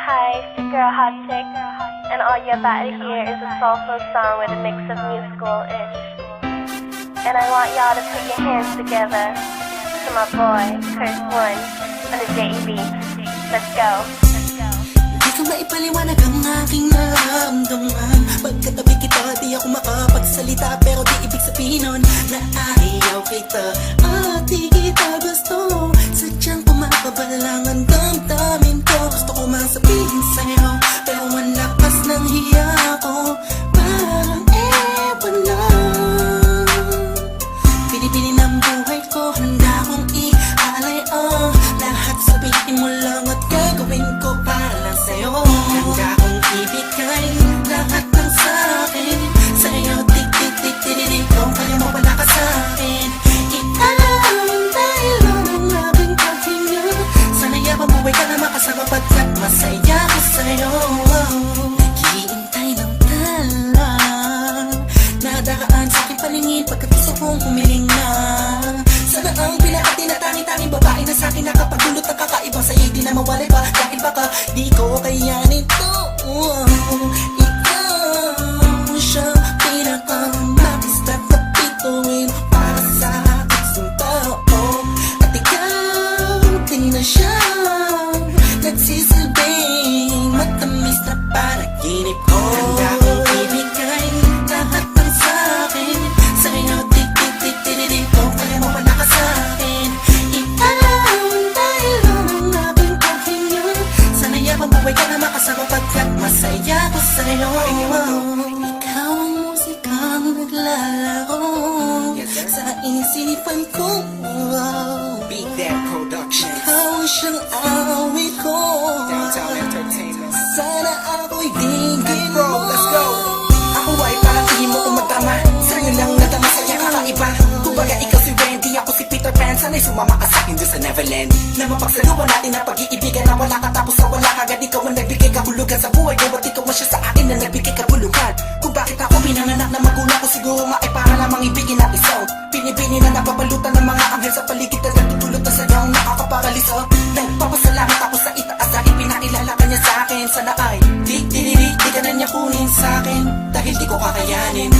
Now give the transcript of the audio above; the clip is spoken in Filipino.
Hi, it's your girl Hot Chick, and all you're about to hear is a soulful song with a mix of musical-ish. And I want y'all to put your hands together to my boy, Curse One, on the JEB. Let's go. Di ko maipaliwanag ang aking naramdaman. Pagkatabi kita, di ako makapagsalita, pero di ibig sabihin nun na ayaw kita at di kita gusto. Sadyang kumakabalang ang damdamin ko. Gusto ko mang sabihin sa'yo, pero ang lakas ng hiya ko. Parang ewan lang. Pinipili ng buhay ko, handa kong ialay ang lahat. Sabihin mo lang at gagawin ko para lang sa'yo. Handa kong ibigay lahat ng sa'kin sa'yo. Tik-tik-tik-tik-tik, kung kaya mo wala ka sa'kin. Iaalam dahil lang ang aking paghinga. Sana'y mabuhay ka na makasama pagkat masaya ko sa'yo. Naghihintay ng talang nadaraan sa'king palingin pagkat gusto kong humiling na. Sana ang pinaka-tinatangi-tanging babae na sa'kin nakapagdulot ng kakaibang sa'yo di na mawalay pa. Dahil baka di ko kayanin to. Ikaw siya pinaka-magistat na pituin para sa aking tao. At ikaw din na siya nagsisilbing matamis na panaginip ko. Handa kong ibigay lahat ng sa'kin sa'yo. Tik-tik-tik-tik-tik, kung kaya mo wala ka sa'kin. Iaalam dahil lang ang aking paghinga. Sana'y mabuhay ka na makasama pagkat masaya ko sa'yo. Ikaw ang musikang naglalaro sa isipan ko. Beat That Production, Ikaw siyang awit ko. Downtown Entertainment. Sana ako'y digin Bro, mo. let's go. Ako ay paratingin mo umatama. Sa'yo lang nadama sa'yo kakaiba. Kumbaga ikaw si Wendy, ako si Peter Pan. Sana'y sumama ka sa'kin doon sa Neverland. Na mapagsaluhan natin ang pag-iibigan na wala ka tapos sa wala kagad. Ikaw ang nagbigay kahulugan sa buhay ko at ikaw man siya sa akin na nagbigay kahulugan. Kung bakit ako pinanganak na magulang ko, siguro nga ay para lamang ibigin ang isaw. Pinibini na napapalutan ng mga anghel sa paligid na nagtutulot na sadyang nakakaparaliso. Nagpapasalamat ako sa itaas dahil pinakilala ka niya sa akin. Sana ay di ka na niya kunin sa akin dahil di ko kakayanin.